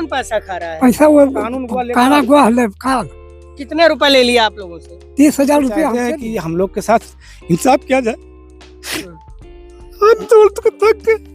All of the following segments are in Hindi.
कौन पैसा खा रहा है? पैसा वो कानून हुआ काना हुआ लेखपाल कितने रुपए ले लिया आप लोगों से? 30,000 रुपया चाहते हैं हमसे कि हम लोग के साथ इंसाफ किया जाए। हम तो थक गए।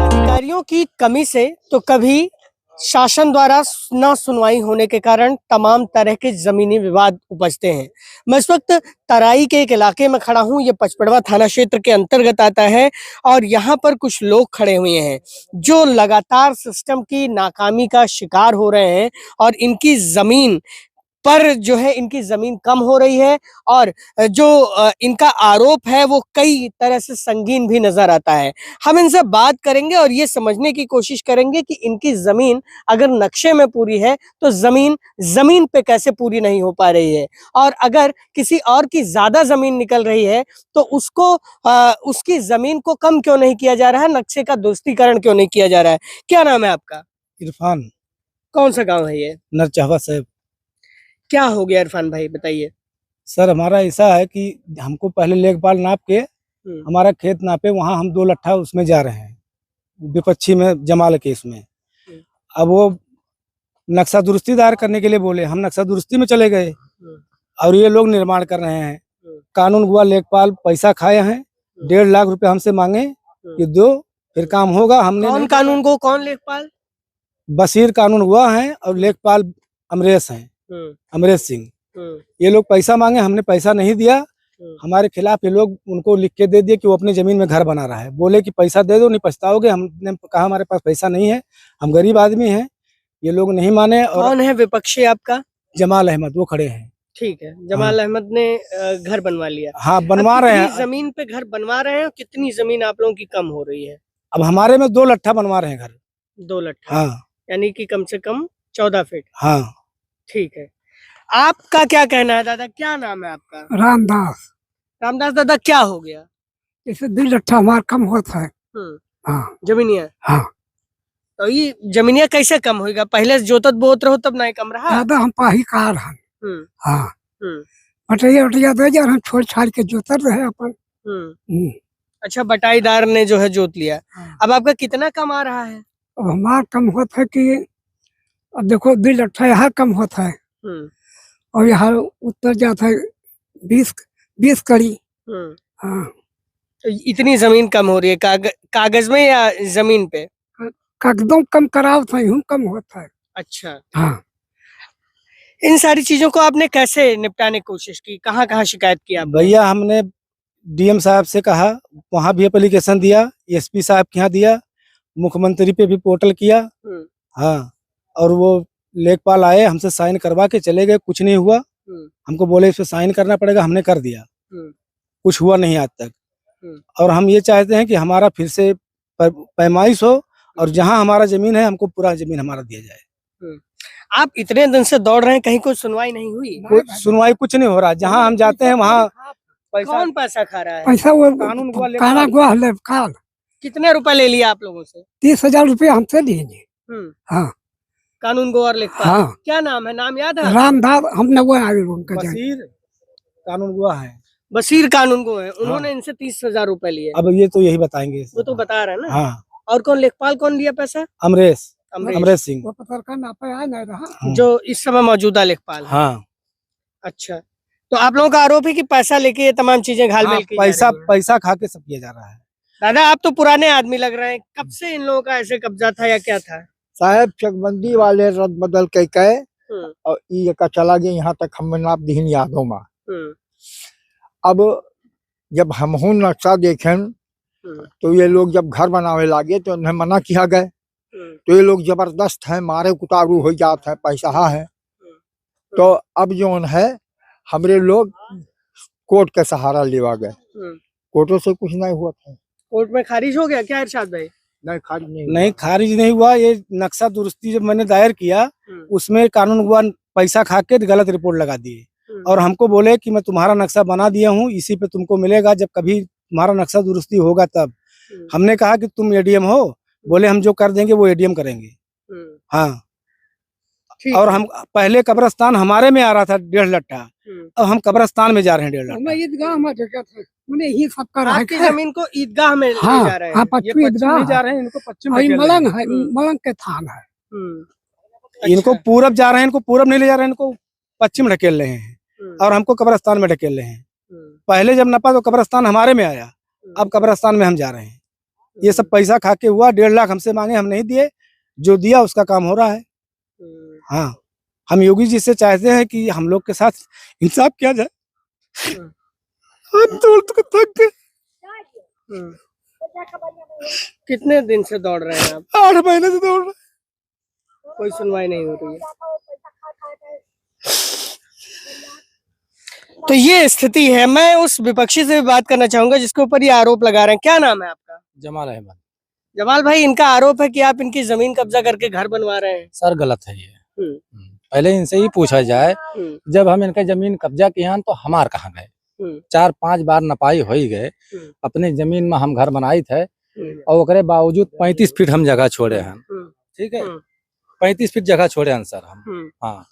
अधिकारियों की कमी से तो कभी शासन द्वारा न सुनवाई होने के कारण तमाम तरह के जमीनी विवाद उपजते हैं। मैं इस वक्त तराई के एक इलाके में खड़ा हूं। ये पचपड़वा थाना क्षेत्र के अंतर्गत आता है और यहाँ पर कुछ लोग खड़े हुए हैं जो लगातार सिस्टम की नाकामी का शिकार हो रहे हैं और इनकी जमीन पर जो है इनकी जमीन कम हो रही है और जो इनका आरोप है वो कई तरह से संगीन भी नजर आता है। हम इनसे बात करेंगे और ये समझने की कोशिश करेंगे कि इनकी जमीन अगर नक्शे में पूरी है तो जमीन पे कैसे पूरी नहीं हो पा रही है, और अगर किसी और की ज्यादा जमीन निकल रही है तो उसको उसकी जमीन को कम क्यों नहीं किया जा रहा है, नक्शे का दुरुस्तीकरण क्यों नहीं किया जा रहा है। क्या नाम है आपका? इरफान। कौन सा गाँव है ये? नरचहवा साहब। क्या हो गया इरफान भाई, बताइए। सर हमारा ऐसा है कि हमको पहले लेखपाल नाप के हमारा खेत नापे, वहाँ हम 2 लट्ठा उसमें जा रहे हैं विपक्षी में जमाल केस में। अब वो नक्शा दुरुस्ती दायर करने के लिए बोले, हम नक्शा दुरुस्ती में चले गए और ये लोग निर्माण कर रहे हैं। कानून हुआ लेखपाल पैसा खाए हैं, 1.5 लाख रुपए हमसे मांगे कि दो फिर काम होगा। हमने कौन कानून को, कौन लेखपाल? बशीर कानून हुआ है और लेखपाल अमरेश हैं, अमरेश सिंह। ये लोग पैसा मांगे, हमने पैसा नहीं दिया। हमारे खिलाफ ये लोग उनको लिख के दे दिए कि वो अपनी जमीन में घर बना रहा है। बोले कि पैसा दे दो, नहीं पछताओगे। हमने कहा हमारे पास पैसा नहीं है, हम गरीब आदमी हैं। ये लोग नहीं माने। और कौन है विपक्षी आपका? जमाल अहमद, वो खड़े हैं। ठीक है, जमाल अहमद ने घर बनवा लिया। हाँ, बनवा रहे हैं। जमीन पे घर बनवा रहे हैं। कितनी जमीन आप लोगों की कम हो रही है? अब हमारे में 2 लट्ठा बनवा रहे हैं घर। 2 लट्ठा? हाँ, यानी कि कम से कम 14 फीट। हाँ, ठीक है। आपका क्या कहना है दादा? क्या नाम है आपका? रामदास। रामदास दादा, क्या हो गया? जैसे 2 लट्ठा हमारा कम होता है। हाँ, जमीनिया। हाँ। तो ये जमीनिया कैसे कम होगा? पहले जोतत बोत रहो तब नहीं कम रहा। दादा हम पाही कार हैं। हाँ, हम्म। बटैया दे जा, हम छोड़ छाड़ के जोतर रहे अपन। अच्छा, बटाईदार ने जो है जोत लिया। अब आपका कितना कम आ रहा है? अब हमारा कम होता है कि अब देखो 2 लट्ठा यहाँ कम होता है और यहाँ उत्तर जाता है 20 कड़ी। हाँ, तो इतनी जमीन कम हो रही है कागज में या जमीन पे? कागजों कम कराव था, यूं कम होता है। अच्छा। हाँ, इन सारी चीजों को आपने कैसे निपटाने की कोशिश की? कहाँ कहाँ शिकायत किया? भैया हमने डीएम साहब से कहा, वहाँ भी एप्लीकेशन दिया, एसपी साहब के यहाँ दिया, मुख्यमंत्री पे भी पोर्टल किया। हाँ, और वो लेखपाल आए, हमसे साइन करवा के चले गए, कुछ नहीं हुआ। हमको बोले इस पे साइन करना पड़ेगा, हमने कर दिया, कुछ हुआ नहीं आज तक। और हम ये चाहते हैं कि हमारा फिर से पैमाइश हो और जहाँ हमारा जमीन है हमको पूरा जमीन हमारा दिया जाए। आप इतने दिन से दौड़ रहे हैं, कहीं कोई सुनवाई नहीं हुई? कोई सुनवाई कुछ नहीं हो रहा। जहाँ हम जाते हैं वहाँ कौन पैसा खा रहा है? पैसा वो कानून हुआ काना हुआ लेखपाल। कितने रुपए ले लिया आप लोगों से? 30,000 रुपया हमसे लिए। हाँ, कानून गो और लेखपाल। हाँ। क्या नाम है? नाम याद है? रामदास। हमने वो आगे उनका बशीर कानून हुआ है। बशीर कानून को है। उन्होंने इनसे 30,000 रुपए लिए। अब ये तो यही बताएंगे। वो तो बता रहे हैं ना। हाँ। और कौन लेखपाल, कौन लिया पैसा? अमरेश सिंह, वो पत्रकार नापा है नहीं रहा, जो इस समय मौजूदा लेखपाल है। हाँ। अच्छा, तो आप लोगों का आरोप है कि पैसा लेके ये तमाम चीजें घालमेल की जा रही हैं। पैसा खा के सब किया जा रहा है। दादा, आप तो पुराने आदमी लग रहे हैं। कब से इन लोगों का ऐसे कब्जा था या क्या था? साहब चकबंदी वाले रद्द बदल के कहे और ये का चला गया यहाँ तक, हम नाप दीन यादों में। अब जब हम नक्शा देखें तो ये लोग जब घर बनावे लागे तो उन्हें मना किया गए। तो ये लोग जबरदस्त है, मारे कुटारू हो जाते हैं, पैसा है। तो अब जो है हमरे लोग कोर्ट के सहारा लेवा गए। कोर्टों से कुछ नहीं हुआ था। कोर्ट में खारिज हो गया क्या इरशाद भाई? नहीं, खारिज नहीं हुआ। ये नक्शा दुरुस्ती जब मैंने दायर किया उसमें कानून हुआ पैसा खा के गलत रिपोर्ट लगा दिए और हमको बोले कि मैं तुम्हारा नक्शा बना दिया हूँ, इसी पे तुमको मिलेगा, जब कभी तुम्हारा नक्शा दुरुस्ती होगा तब। हमने कहा कि तुम एडीएम हो, बोले हम जो कर देंगे वो एडीएम करेंगे। हाँ, ठीक और है। हम पहले कब्रिस्तान हमारे में आ रहा था 1.5 लट्ठा, अब हम कब्रिस्तान में जा रहे हैं 1.5 हमें लट्ठा। ईदगाह में जगह था, मैंने यही सब कर रहा आपकी जमीन को ईदगाह में ले हाँ, जा रहे हैं। हाँ, ये पश्चिमी पश्चिम ईदगाह नहीं जा है। रहे हैं, इनको पश्चिम और ये ढकेल रहे हैं। मलंग है, मलंग के थान है। इनको पूरब जा रहे हैं, इनको पूरब नहीं ले जा रहे हैं, इनको पश्चिम ढकेल रहे हैं और हमको कब्रिस्तान में ढकेल रहे हैं। पहले जब नपा तो कब्रिस्तान हमारे में आया, अब कब्रिस्तान में हम जा रहे हैं। ये सब पैसा खा के हुआ, 1.5 लाख हमसे मांगे, हम नहीं दिए, जो दिया उसका काम हो रहा है। हाँ, हम योगी जी से चाहते हैं कि हम लोग के साथ इंसाफ किया जाए। हम दौड़ के थक गए। कितने दिन से दौड़ रहे हैं आप? 8 महीने से दौड़ रहे। कोई सुनवाई नहीं हो रही है। तो ये स्थिति है। मैं उस विपक्षी से भी बात करना चाहूंगा जिसके ऊपर ये आरोप लगा रहे हैं। क्या नाम है आपका? जमाल अहमद। जमाल भाई, इनका आरोप है कि आप इनकी जमीन कब्जा करके घर बनवा रहे हैं। सर गलत है ये। हम्म। पहले इनसे ही पूछा जाए, हम्म। जब हम इनका जमीन कब्जा किए हैं तो हमार कहाँ गए? 4-5 बार नपाई हो ही गए, अपने जमीन में हम घर बनाई थे और ओकरे बावजूद 35 फीट हम जगह छोड़े हैं। ठीक है, 35 फीट जगह छोड़े हैं सर हम। हाँ,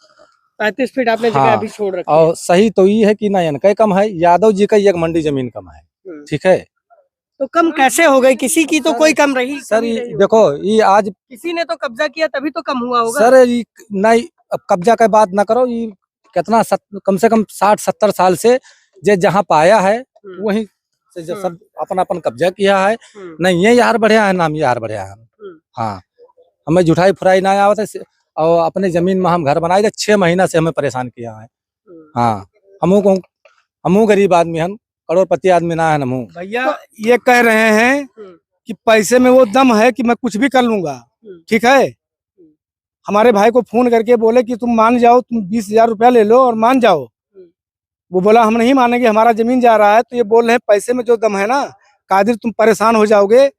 35 फीट आपने जगह हाँ, अभी छोड़ रखी है। और सही तो ये है कि ना इनका कम है, यादव जी का एक मंडी जमीन कम है। ठीक है, तो कम कैसे हो गई? किसी की तो कोई कम रही सर कमी ये रही देखो, ये आज किसी ने तो कब्जा किया तभी तो कम हुआ होगा। सर ये नहीं, अब कब्जा का बात ना करो, ये कितना कम से कम 60-70 साल से जे जहाँ पाया है वहीं से जो सब अपना अपन कब्जा किया है। नहीं ये यार बढ़िया है, नाम यार बढ़िया है। हाँ, हमें जुठाई फुराई ना आवत है और अपने जमीन में हम घर बनाए थे। 6 महीना से हमें परेशान किया है। हाँ, हमू गरीब आदमी हम, करोड़पति आदमी ना है हमू। भैया ये कह रहे हैं कि पैसे में वो दम है कि मैं कुछ भी कर लूंगा। ठीक है, हमारे भाई को फोन करके बोले कि तुम मान जाओ, तुम 20,000 रुपया ले लो और मान जाओ। वो बोला हम नहीं मानेंगे, हमारा जमीन जा रहा है। तो ये बोल रहे हैं पैसे में जो दम है ना कादिर, तुम परेशान हो जाओगे,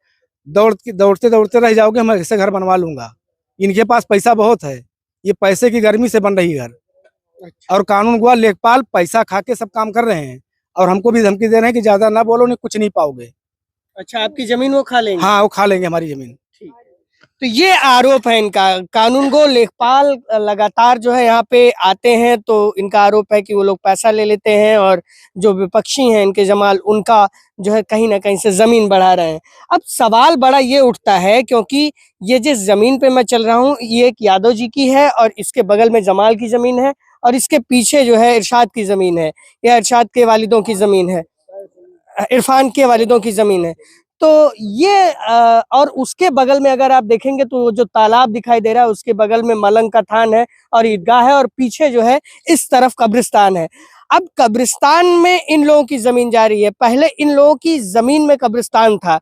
दौड़ते दौड़ते रह जाओगे, मैं ऐसे घर बनवा लूंगा। इनके पास पैसा बहुत है, ये पैसे की गर्मी से बन रही घर। और कानून गुआ लेखपाल पैसा खा के सब काम कर रहे हैं और हमको भी धमकी दे रहे हैं कि ज्यादा ना बोलो, नहीं कुछ नहीं पाओगे। अच्छा, आपकी जमीन वो खा लेंगे? हाँ, वो खा लेंगे हमारी जमीन। तो ये आरोप है इनका। कानूनगो लेखपाल लगातार जो है यहाँ पे आते हैं तो इनका आरोप है कि वो लोग पैसा ले लेते हैं और जो विपक्षी हैं इनके जमाल, उनका जो है कहीं ना कहीं से जमीन बढ़ा रहे हैं। अब सवाल बड़ा ये उठता है क्योंकि ये जिस जमीन पे मैं चल रहा हूँ ये एक यादव जी की है और इसके बगल में जमाल की जमीन है और इसके पीछे जो है इरशाद की जमीन है, या इरशाद के वालिदों की जमीन है, इरफान के वालिदों की जमीन है। तो ये और उसके बगल में अगर आप देखेंगे तो जो तालाब दिखाई दे रहा है उसके बगल में मलंग का थान है और ईदगाह है और पीछे जो है इस तरफ कब्रिस्तान है। अब कब्रिस्तान में इन लोगों की जमीन जा रही है, पहले इन लोगों की जमीन में कब्रिस्तान था।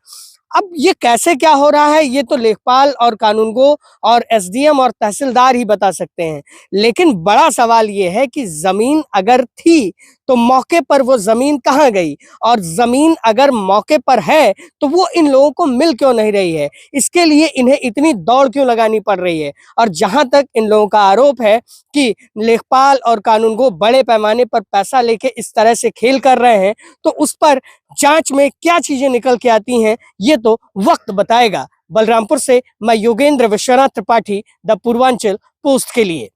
अब ये कैसे क्या हो रहा है ये तो लेखपाल और कानूनगो और एसडीएम और तहसीलदार ही बता सकते हैं। लेकिन बड़ा सवाल ये है कि जमीन अगर थी तो मौके पर वो जमीन कहाँ गई, और जमीन अगर मौके पर है तो वो इन लोगों को मिल क्यों नहीं रही है, इसके लिए इन्हें इतनी दौड़ क्यों लगानी पड़ रही है। और जहां तक इन लोगों का आरोप है कि लेखपाल और कानूनगो बड़े पैमाने पर पैसा लेके इस तरह से खेल कर रहे हैं, तो उस पर जांच में क्या चीजें निकल के आती हैं ये तो वक्त बताएगा। बलरामपुर से मैं योगेंद्र विश्वनाथ त्रिपाठी, द पूर्वांचल पोस्ट के लिए।